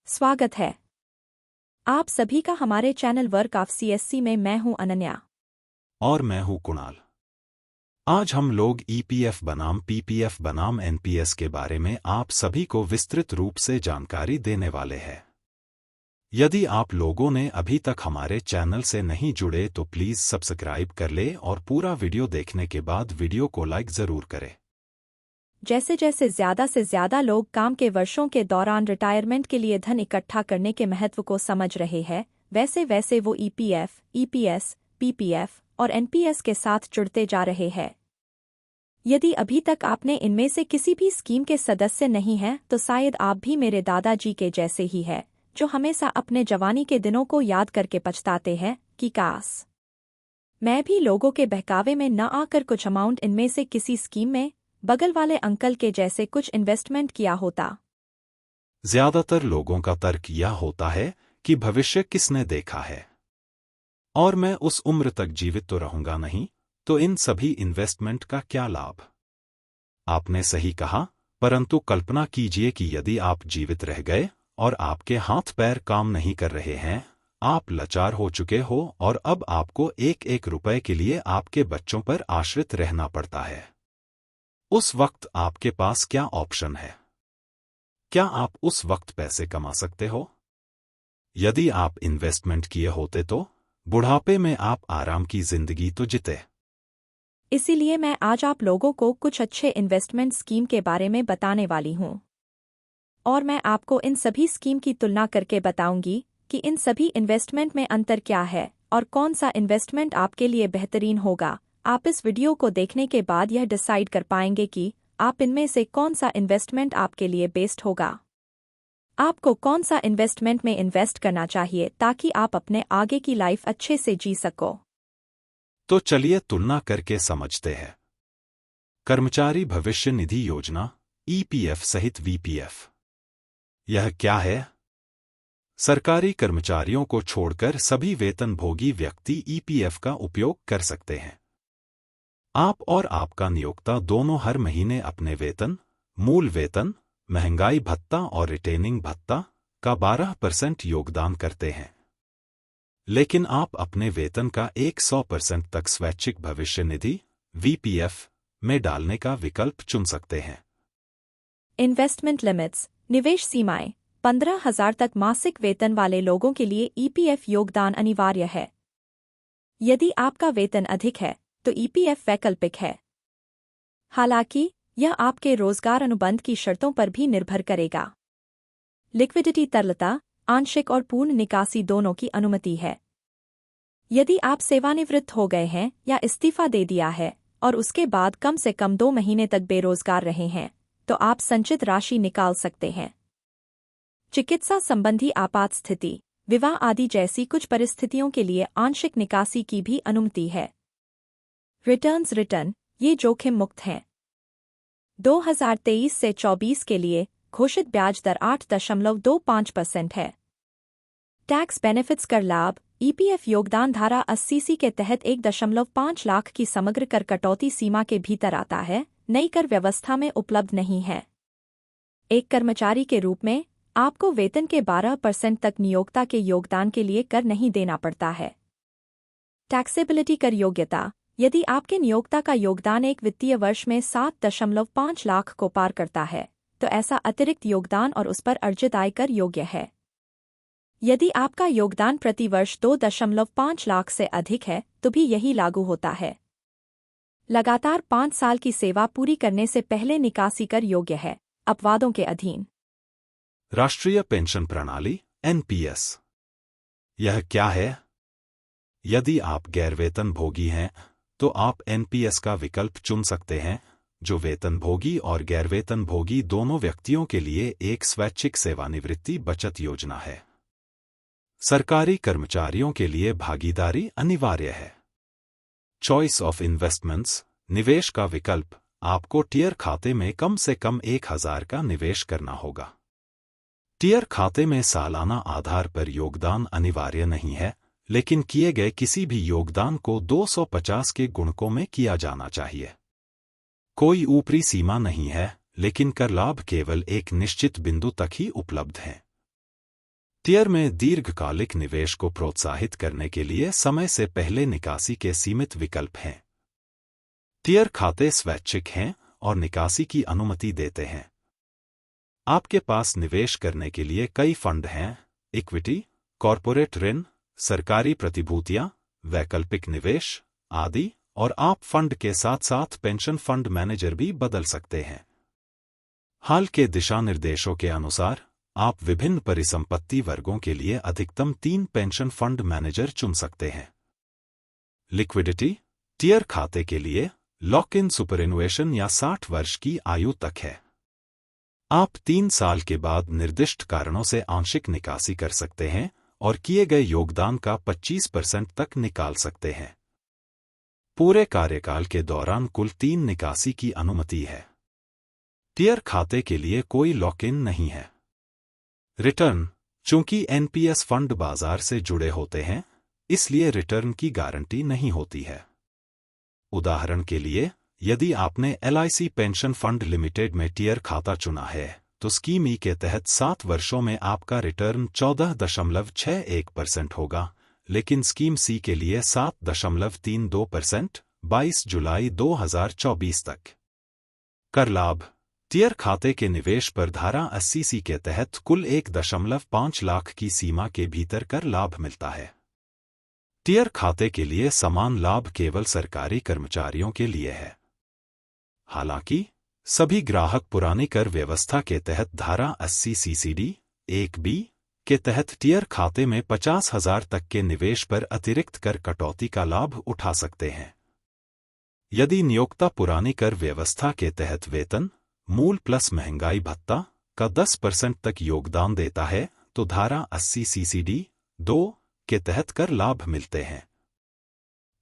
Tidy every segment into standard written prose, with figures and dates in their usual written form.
स्वागत है आप सभी का हमारे चैनल वर्क ऑफ सीएससी में। मैं हूं अनन्या और मैं हूं कुणाल। आज हम लोग ईपीएफ बनाम पीपीएफ बनाम एनपीएस के बारे में आप सभी को विस्तृत रूप से जानकारी देने वाले हैं। यदि आप लोगों ने अभी तक हमारे चैनल से नहीं जुड़े तो प्लीज सब्सक्राइब कर ले और पूरा वीडियो देखने के बाद वीडियो को लाइक जरूर करें। जैसे जैसे ज्यादा से ज्यादा लोग काम के वर्षों के दौरान रिटायरमेंट के लिए धन इकट्ठा करने के महत्व को समझ रहे हैं, वैसे वैसे वो ईपीएफ, ईपीएस, पीपीएफ और एनपीएस के साथ जुड़ते जा रहे हैं। यदि अभी तक आपने इनमें से किसी भी स्कीम के सदस्य नहीं हैं तो शायद आप भी मेरे दादाजी के जैसे ही है, जो हमेशा अपने जवानी के दिनों को याद करके पछताते हैं कि काश मैं भी लोगों के बहकावे में न आकर कुछ अमाउंट इनमें से किसी स्कीम में बगल वाले अंकल के जैसे कुछ इन्वेस्टमेंट किया होता। ज्यादातर लोगों का तर्क यह होता है कि भविष्य किसने देखा है और मैं उस उम्र तक जीवित तो रहूंगा नहीं, तो इन सभी इन्वेस्टमेंट का क्या लाभ। आपने सही कहा, परंतु कल्पना कीजिए कि यदि आप जीवित रह गए और आपके हाथ पैर काम नहीं कर रहे हैं, आप लाचार हो चुके हो और अब आपको एक एक रुपए के लिए आपके बच्चों पर आश्रित रहना पड़ता है। उस वक्त आपके पास क्या ऑप्शन है? क्या आप उस वक्त पैसे कमा सकते हो? यदि आप इन्वेस्टमेंट किए होते तो बुढ़ापे में आप आराम की जिंदगी तो जीते। इसीलिए मैं आज आप लोगों को कुछ अच्छे इन्वेस्टमेंट स्कीम के बारे में बताने वाली हूं और मैं आपको इन सभी स्कीम की तुलना करके बताऊंगी कि इन सभी इन्वेस्टमेंट में अंतर क्या है और कौन सा इन्वेस्टमेंट आपके लिए बेहतरीन होगा। आप इस वीडियो को देखने के बाद यह डिसाइड कर पाएंगे कि आप इनमें से कौन सा इन्वेस्टमेंट आपके लिए बेस्ट होगा। आपको कौन सा इन्वेस्टमेंट में इन्वेस्ट करना चाहिए ताकि आप अपने आगे की लाइफ अच्छे से जी सको। तो चलिए तुलना करके समझते हैं। कर्मचारी भविष्य निधि योजना ईपीएफ सहित वीपीएफ। यह क्या है? सरकारी कर्मचारियों को छोड़कर सभी वेतनभोगी व्यक्ति ईपीएफ का उपयोग कर सकते हैं। आप और आपका नियोक्ता दोनों हर महीने अपने वेतन, मूल वेतन, महंगाई भत्ता और रिटेनिंग भत्ता का 12% योगदान करते हैं। लेकिन आप अपने वेतन का 100% तक स्वैच्छिक भविष्य निधि वीपीएफ में डालने का विकल्प चुन सकते हैं। इन्वेस्टमेंट लिमिट्स, निवेश सीमाएं। 15,000 तक मासिक वेतन वाले लोगों के लिए ईपीएफ योगदान अनिवार्य है। यदि आपका वेतन अधिक है तो ईपीएफ वैकल्पिक है। हालांकि यह आपके रोजगार अनुबंध की शर्तों पर भी निर्भर करेगा। लिक्विडिटी तरलता, आंशिक और पूर्ण निकासी दोनों की अनुमति है। यदि आप सेवानिवृत्त हो गए हैं या इस्तीफा दे दिया है और उसके बाद कम से कम 2 महीने तक बेरोजगार रहे हैं, तो आप संचित राशि निकाल सकते हैं। चिकित्सा संबंधी आपात स्थिति, विवाह आदि जैसी कुछ परिस्थितियों के लिए आंशिक निकासी की भी अनुमति है। रिटर्न ये जोखिम मुक्त हैं। 2023 से 24 के लिए घोषित ब्याज दर 8.25% है। टैक्स बेनिफिट्स कर लाभ, ईपीएफ योगदान धारा 80C के तहत 1.5 लाख की समग्र कर कटौती सीमा के भीतर आता है, नई कर व्यवस्था में उपलब्ध नहीं है। एक कर्मचारी के रूप में आपको वेतन के 12% तक नियोक्ता के योगदान के लिए कर नहीं देना पड़ता है। टैक्सेबिलिटी कर योग्यता, यदि आपके नियोक्ता का योगदान एक वित्तीय वर्ष में 7.5 लाख को पार करता है, तो ऐसा अतिरिक्त योगदान और उस पर अर्जित आय कर योग्य है। यदि आपका योगदान प्रति वर्ष 2.5 लाख से अधिक है तो भी यही लागू होता है। लगातार 5 साल की सेवा पूरी करने से पहले निकासी कर योग्य है, अपवादों के अधीन। राष्ट्रीय पेंशन प्रणाली एनपीएस। यह क्या है? यदि आप गैर वेतनभोगी हैं तो आप एनपीएस का विकल्प चुन सकते हैं, जो वेतनभोगी और गैर वेतनभोगी दोनों व्यक्तियों के लिए एक स्वैच्छिक सेवानिवृत्ति बचत योजना है। सरकारी कर्मचारियों के लिए भागीदारी अनिवार्य है। चॉइस ऑफ इन्वेस्टमेंट्स, निवेश का विकल्प, आपको टियर खाते में कम से कम 1,000 का निवेश करना होगा। टियर खाते में सालाना आधार पर योगदान अनिवार्य नहीं है, लेकिन किए गए किसी भी योगदान को 250 के गुणकों में किया जाना चाहिए। कोई ऊपरी सीमा नहीं है, लेकिन कर लाभ केवल एक निश्चित बिंदु तक ही उपलब्ध हैं। टियर में दीर्घकालिक निवेश को प्रोत्साहित करने के लिए समय से पहले निकासी के सीमित विकल्प हैं। टियर खाते स्वैच्छिक हैं और निकासी की अनुमति देते हैं। आपके पास निवेश करने के लिए कई फंड हैं, इक्विटी, कॉर्पोरेट ऋण, सरकारी प्रतिभूतियां, वैकल्पिक निवेश आदि, और आप फंड के साथ साथ पेंशन फंड मैनेजर भी बदल सकते हैं। हाल के दिशा निर्देशों के अनुसार आप विभिन्न परिसंपत्ति वर्गों के लिए अधिकतम 3 पेंशन फंड मैनेजर चुन सकते हैं। लिक्विडिटी टियर खाते के लिए लॉक इन सुपरएनुएशन या 60 वर्ष की आयु तक है। आप 3 साल के बाद निर्दिष्ट कारणों से आंशिक निकासी कर सकते हैं और किए गए योगदान का 25% तक निकाल सकते हैं। पूरे कार्यकाल के दौरान कुल 3 निकासी की अनुमति है। टियर खाते के लिए कोई लॉक इन नहीं है। रिटर्न चूंकि एनपीएस फंड बाजार से जुड़े होते हैं, इसलिए रिटर्न की गारंटी नहीं होती है। उदाहरण के लिए, यदि आपने LIC पेंशन फंड लिमिटेड में टियर खाता चुना है, तो स्कीम ई के तहत 7 वर्षों में आपका रिटर्न 14.61% होगा, लेकिन स्कीम सी के लिए 7.32%, 22 जुलाई 2024 तक। कर लाभ टियर खाते के निवेश पर धारा 80C के तहत कुल 1.5 लाख की सीमा के भीतर कर लाभ मिलता है। टियर खाते के लिए समान लाभ केवल सरकारी कर्मचारियों के लिए है। हालांकि सभी ग्राहक पुरानी कर व्यवस्था के तहत धारा 80 CCD 1B के तहत टियर खाते में 50,000 तक के निवेश पर अतिरिक्त कर कटौती का लाभ उठा सकते हैं। यदि नियोक्ता पुरानी कर व्यवस्था के तहत वेतन, मूल प्लस महंगाई भत्ता का 10% तक योगदान देता है, तो धारा 80 CCD 2 के तहत कर लाभ मिलते हैं।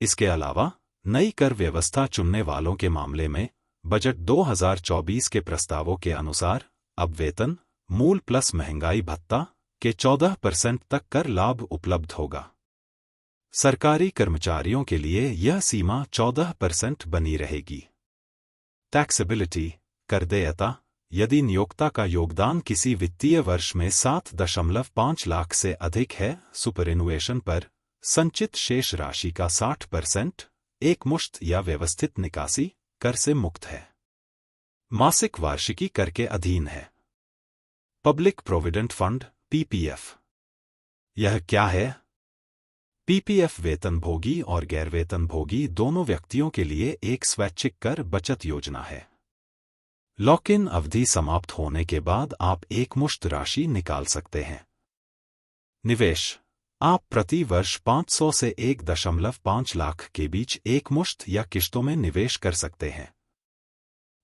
इसके अलावा नई कर व्यवस्था चुनने वालों के मामले में बजट 2024 के प्रस्तावों के अनुसार अब वेतन, मूल प्लस महंगाई भत्ता के 14% तक कर लाभ उपलब्ध होगा। सरकारी कर्मचारियों के लिए यह सीमा 14% बनी रहेगी। टैक्सेबिलिटी कर देयता यदि नियोक्ता का योगदान किसी वित्तीय वर्ष में 7.5 लाख से अधिक है, सुपरएनुएशन पर संचित शेष राशि का 60% एकमुश्त या व्यवस्थित निकासी कर से मुक्त है। मासिक वार्षिकी कर के अधीन है। पब्लिक प्रोविडेंट फंड PPF यह क्या है? PPF वेतनभोगी और गैर वेतनभोगी दोनों व्यक्तियों के लिए एक स्वैच्छिक कर बचत योजना है। लॉक इन अवधि समाप्त होने के बाद आप एकमुश्त राशि निकाल सकते हैं। निवेश आप प्रति वर्ष 500 से 1.5 लाख के बीच एकमुश्त या किश्तों में निवेश कर सकते हैं।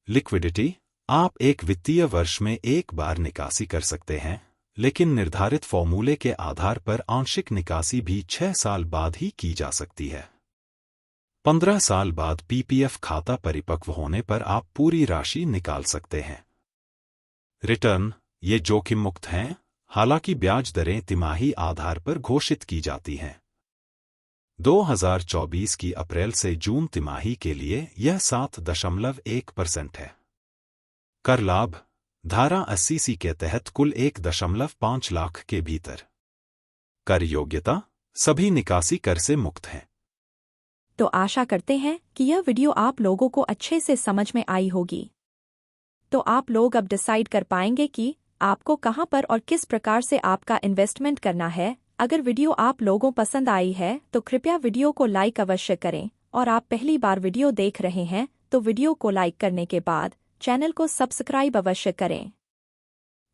लिक्विडिटी आप एक वित्तीय वर्ष में एक बार निकासी कर सकते हैं, लेकिन निर्धारित फॉर्मूले के आधार पर आंशिक निकासी भी 6 साल बाद ही की जा सकती है। 15 साल बाद PPF खाता परिपक्व होने पर आप पूरी राशि निकाल सकते हैं। रिटर्न ये जोखिम मुक्त हैं, हालांकि ब्याज दरें तिमाही आधार पर घोषित की जाती हैं। 2024 की अप्रैल से जून तिमाही के लिए यह 7.1% है। कर लाभ धारा 80C के तहत कुल 1.5 लाख के भीतर। कर योग्यता सभी निकासी कर से मुक्त हैं। तो आशा करते हैं कि यह वीडियो आप लोगों को अच्छे से समझ में आई होगी। तो आप लोग अब डिसाइड कर पाएंगे कि आपको कहां पर और किस प्रकार से आपका इन्वेस्टमेंट करना है। अगर वीडियो आप लोगों पसंद आई है तो कृपया वीडियो को लाइक अवश्य करें, और आप पहली बार वीडियो देख रहे हैं तो वीडियो को लाइक करने के बाद चैनल को सब्सक्राइब अवश्य करें।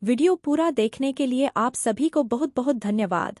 वीडियो पूरा देखने के लिए आप सभी को बहुत बहुत धन्यवाद।